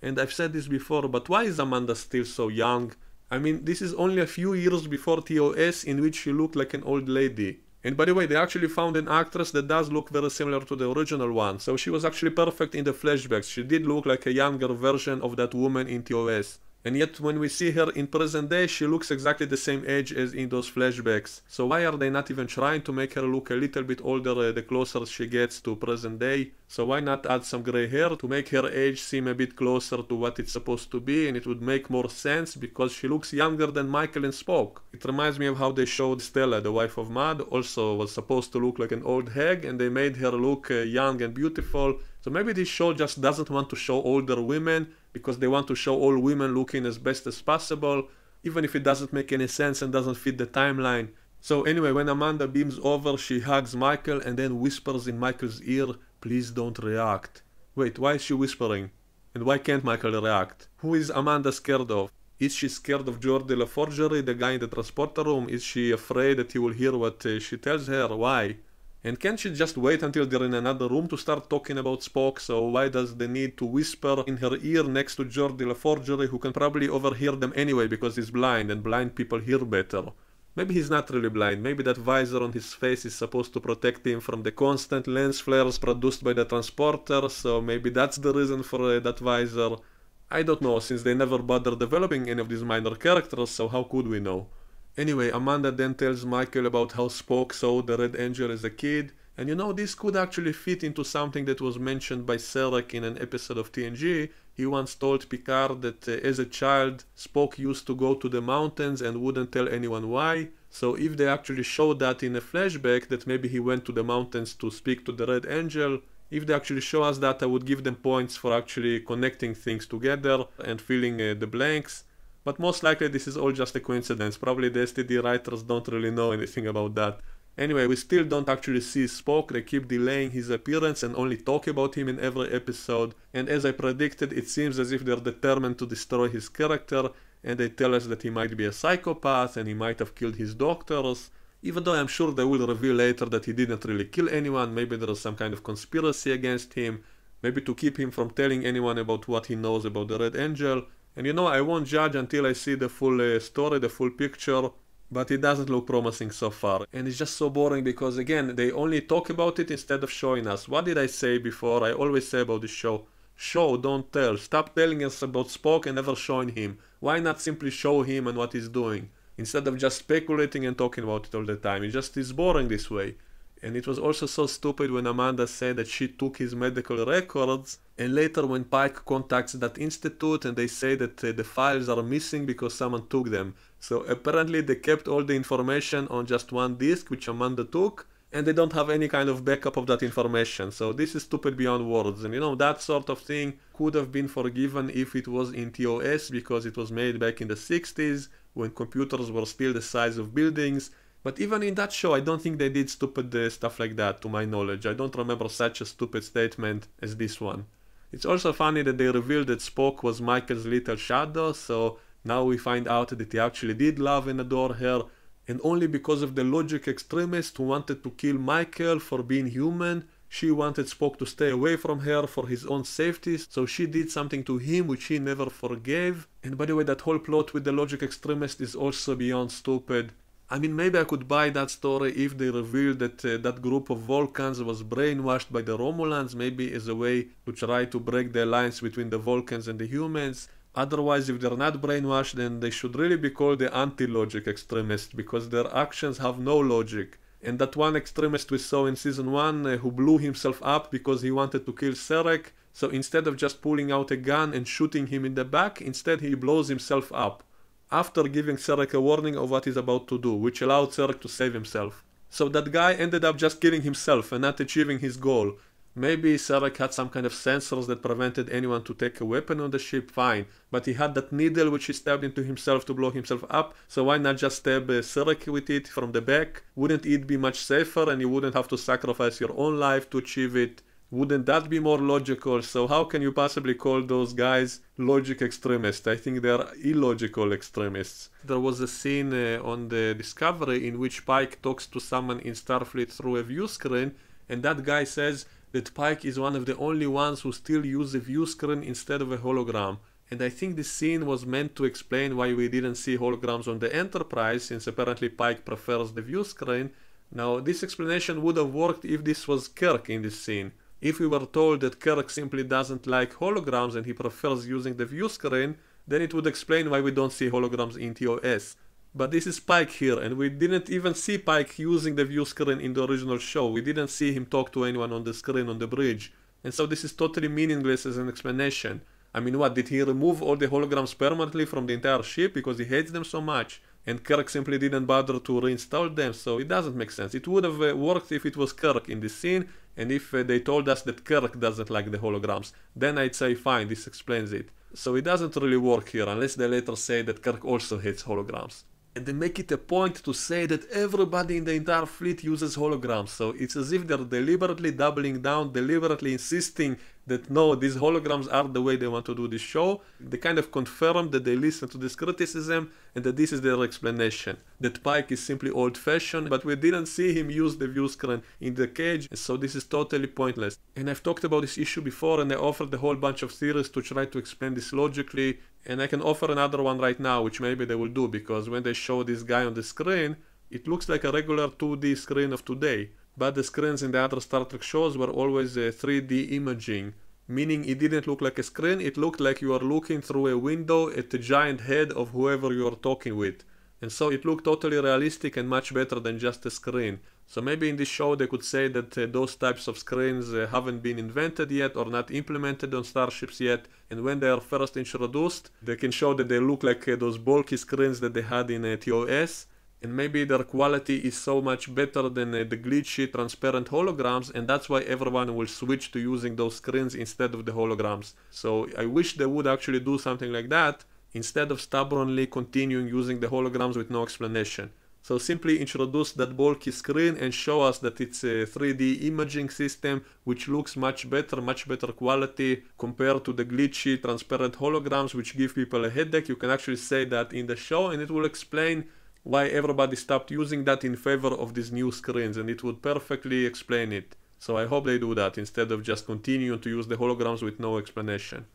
And I've said this before, but why is Amanda still so young? I mean, this is only a few years before TOS, in which she looked like an old lady. And by the way, they actually found an actress that does look very similar to the original one, so she was actually perfect in the flashbacks. She did look like a younger version of that woman in TOS. And yet when we see her in present day, she looks exactly the same age as in those flashbacks. So why are they not even trying to make her look a little bit older the closer she gets to present day? So why not add some gray hair to make her age seem a bit closer to what it's supposed to be, and it would make more sense because she looks younger than Michael and Spock. It reminds me of how they showed Stella, the wife of Mad, also was supposed to look like an old hag, and they made her look young and beautiful. So maybe this show just doesn't want to show older women because they want to show all women looking as best as possible, even if it doesn't make any sense and doesn't fit the timeline. So anyway, when Amanda beams over, she hugs Michael and then whispers in Michael's ear, "Please don't react." Wait, why is she whispering? And why can't Michael react? Who is Amanda scared of? Is she scared of Geordi LaForgery, the guy in the transporter room? Is she afraid that he will hear what she tells her? Why? And can't she just wait until they're in another room to start talking about Spock? So why does the need to whisper in her ear next to Geordi LaForgery, who can probably overhear them anyway because he's blind and blind people hear better? Maybe he's not really blind, maybe that visor on his face is supposed to protect him from the constant lens flares produced by the transporter, so maybe that's the reason for that visor. I don't know, since they never bothered developing any of these minor characters, so how could we know? Anyway, Amanda then tells Michael about how Spock saw the Red Angel as a kid, and you know, this could actually fit into something that was mentioned by Sarek in an episode of TNG. He once told Picard that as a child, Spock used to go to the mountains and wouldn't tell anyone why. So if they actually showed that in a flashback, that maybe he went to the mountains to speak to the Red Angel, if they actually show us that, I would give them points for actually connecting things together and filling the blanks. But most likely this is all just a coincidence. Probably the STD writers don't really know anything about that. Anyway, we still don't actually see Spock. They keep delaying his appearance and only talk about him in every episode. And as I predicted, it seems as if they're determined to destroy his character, and they tell us that he might be a psychopath and he might have killed his doctors. Even though I'm sure they will reveal later that he didn't really kill anyone, maybe there is some kind of conspiracy against him, maybe to keep him from telling anyone about what he knows about the Red Angel. And you know, I won't judge until I see the full story, the full picture, but it doesn't look promising so far. And it's just so boring because, again, they only talk about it instead of showing us. What did I say before? I always say about this show, show, don't tell. Stop telling us about Spock and never showing him. Why not simply show him and what he's doing, instead of just speculating and talking about it all the time? It just is boring this way. And it was also so stupid when Amanda said that she took his medical records, and later when Pike contacts that institute and they say that the files are missing because someone took them. So apparently they kept all the information on just one disk, which Amanda took, and they don't have any kind of backup of that information. So this is stupid beyond words. And you know, that sort of thing could have been forgiven if it was in TOS, because it was made back in the 60s when computers were still the size of buildings. But even in that show, I don't think they did stupid stuff like that, to my knowledge. I don't remember such a stupid statement as this one. It's also funny that they revealed that Spock was Michael's little shadow, so now we find out that he actually did love and adore her, and only because of the logic extremist who wanted to kill Michael for being human, she wanted Spock to stay away from her for his own safety, so she did something to him which he never forgave. And by the way, that whole plot with the logic extremist is also beyond stupid. I mean, maybe I could buy that story if they revealed that that group of Vulcans was brainwashed by the Romulans, maybe as a way to try to break the alliance between the Vulcans and the humans. Otherwise, if they're not brainwashed, then they should really be called the anti-logic extremists, because their actions have no logic. And that one extremist we saw in season 1 who blew himself up because he wanted to kill Sarek, so instead of just pulling out a gun and shooting him in the back, instead he blows himself up, after giving Sarek a warning of what he's about to do, which allowed Sarek to save himself. So that guy ended up just killing himself and not achieving his goal. Maybe Sarek had some kind of sensors that prevented anyone to take a weapon on the ship, fine. But he had that needle which he stabbed into himself to blow himself up, so why not just stab Sarek with it from the back? Wouldn't it be much safer and you wouldn't have to sacrifice your own life to achieve it? Wouldn't that be more logical? So how can you possibly call those guys logic extremists? I think they're illogical extremists. There was a scene on the Discovery in which Pike talks to someone in Starfleet through a view screen, and that guy says, that Pike is one of the only ones who still use a view screen instead of a hologram. And I think this scene was meant to explain why we didn't see holograms on the Enterprise, since apparently Pike prefers the view screen. Now, this explanation would have worked if this was Kirk in this scene. If we were told that Kirk simply doesn't like holograms and he prefers using the view screen, then it would explain why we don't see holograms in TOS. But this is Pike here, and we didn't even see Pike using the view screen in the original show. We didn't see him talk to anyone on the screen on the bridge. And so this is totally meaningless as an explanation. I mean, what, did he remove all the holograms permanently from the entire ship because he hates them so much? And Kirk simply didn't bother to reinstall them, so it doesn't make sense. It would have worked if it was Kirk in this scene, and if they told us that Kirk doesn't like the holograms. Then I'd say fine, this explains it. So it doesn't really work here, unless they later say that Kirk also hates holograms. And they make it a point to say that everybody in the entire fleet uses holograms, so it's as if they're deliberately doubling down, deliberately insisting that no, these holograms are the way they want to do this show. They kind of confirm that they listen to this criticism and that this is their explanation. That Pike is simply old-fashioned, but we didn't see him use the view screen in the cage, so this is totally pointless. And I've talked about this issue before, and I offered a whole bunch of theories to try to explain this logically, and I can offer another one right now, which maybe they will do, because when they show this guy on the screen, it looks like a regular 2D screen of today. But the screens in the other Star Trek shows were always 3D imaging, meaning it didn't look like a screen, it looked like you are looking through a window at the giant head of whoever you are talking with. And so it looked totally realistic and much better than just a screen. So maybe in this show they could say that those types of screens haven't been invented yet or not implemented on starships yet, and when they are first introduced, they can show that they look like those bulky screens that they had in TOS. And maybe their quality is so much better than the glitchy transparent holograms, and that's why everyone will switch to using those screens instead of the holograms. So I wish they would actually do something like that instead of stubbornly continuing using the holograms with no explanation. So simply introduce that bulky screen and show us that it's a 3D imaging system which looks much better quality compared to the glitchy transparent holograms which give people a headache. You can actually say that in the show and it will explain why everybody stopped using that in favor of these new screens, and it would perfectly explain it. So I hope they do that instead of just continuing to use the holograms with no explanation.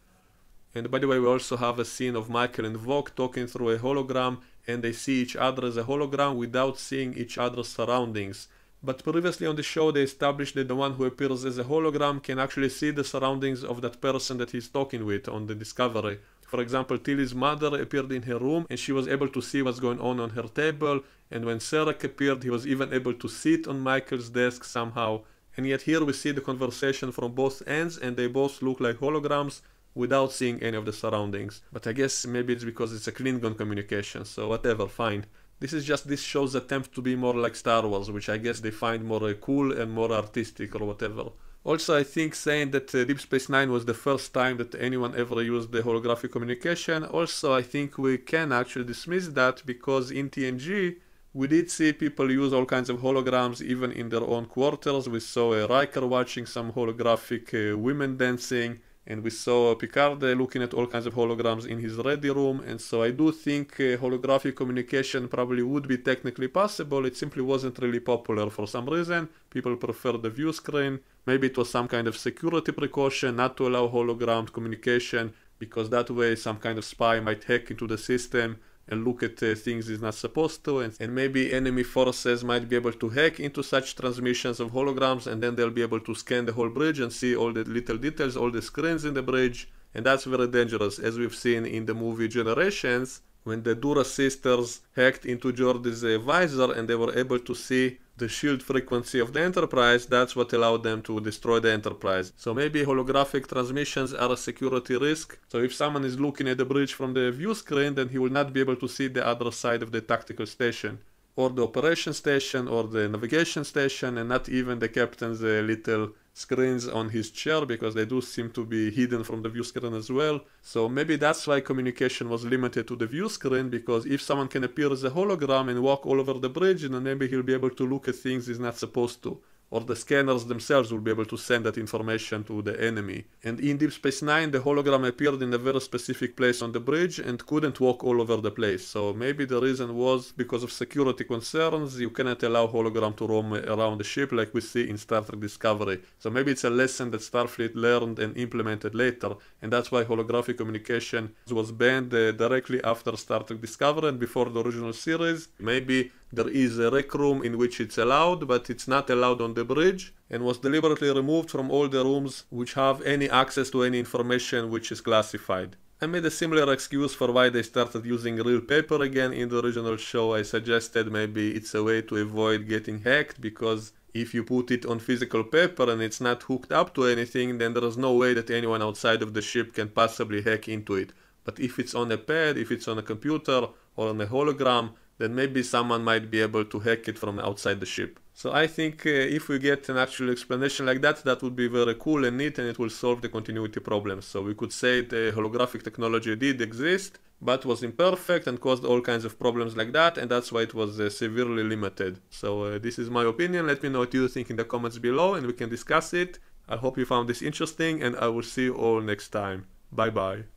And by the way, we also have a scene of Michael and Vogue talking through a hologram, and they see each other as a hologram without seeing each other's surroundings. But previously on the show they established that the one who appears as a hologram can actually see the surroundings of that person that he's talking with on the Discovery. For example, Tilly's mother appeared in her room and she was able to see what's going on her table, and when Sarek appeared he was even able to sit on Michael's desk somehow. And yet here we see the conversation from both ends and they both look like holograms without seeing any of the surroundings. But I guess maybe it's because it's a Klingon communication, so whatever, fine. This is just this show's attempt to be more like Star Wars, which I guess they find more cool and more artistic or whatever. Also, I think saying that Deep Space Nine was the first time that anyone ever used the holographic communication, also I think we can actually dismiss that because in TNG we did see people use all kinds of holograms even in their own quarters. We saw Riker watching some holographic women dancing, and we saw Picard looking at all kinds of holograms in his ready room, and so I do think holographic communication probably would be technically possible. It simply wasn't really popular for some reason. People preferred the view screen. Maybe it was some kind of security precaution not to allow hologram communication, because that way some kind of spy might hack into the system and look at things he's not supposed to, and maybe enemy forces might be able to hack into such transmissions of holograms, and then they'll be able to scan the whole bridge and see all the little details, all the screens in the bridge, and that's very dangerous, as we've seen in the movie Generations, when the Dura sisters hacked into Geordi's visor and they were able to see the shield frequency of the Enterprise. That's what allowed them to destroy the Enterprise. So maybe holographic transmissions are a security risk. So if someone is looking at the bridge from the view screen, then he will not be able to see the other side of the tactical station, or the operation station, or the navigation station, and not even the captain's little screens on his chair, because they do seem to be hidden from the view screen as well. So maybe that's why communication was limited to the view screen, because if someone can appear as a hologram and walk all over the bridge, then maybe he'll be able to look at things he's not supposed to. or the scanners themselves will be able to send that information to the enemy. And in Deep Space Nine, the hologram appeared in a very specific place on the bridge and couldn't walk all over the place. So maybe the reason was because of security concerns. You cannot allow hologram to roam around the ship like we see in Star Trek Discovery. So maybe it's a lesson that Starfleet learned and implemented later, and that's why holographic communication was banned directly after Star Trek Discovery and before the original series. Maybe there is a rec room in which it's allowed, but it's not allowed on the bridge, and was deliberately removed from all the rooms which have any access to any information which is classified. I made a similar excuse for why they started using real paper again in the original show. I suggested maybe it's a way to avoid getting hacked, because if you put it on physical paper and it's not hooked up to anything, then there is no way that anyone outside of the ship can possibly hack into it. But if it's on a pad, if it's on a computer or on a hologram, then maybe someone might be able to hack it from outside the ship. So I think if we get an actual explanation like that, that would be very cool and neat, and it will solve the continuity problem. So we could say the holographic technology did exist, but was imperfect and caused all kinds of problems like that, and that's why it was severely limited. So this is my opinion. Let me know what you think in the comments below, and we can discuss it. I hope you found this interesting, and I will see you all next time. Bye bye.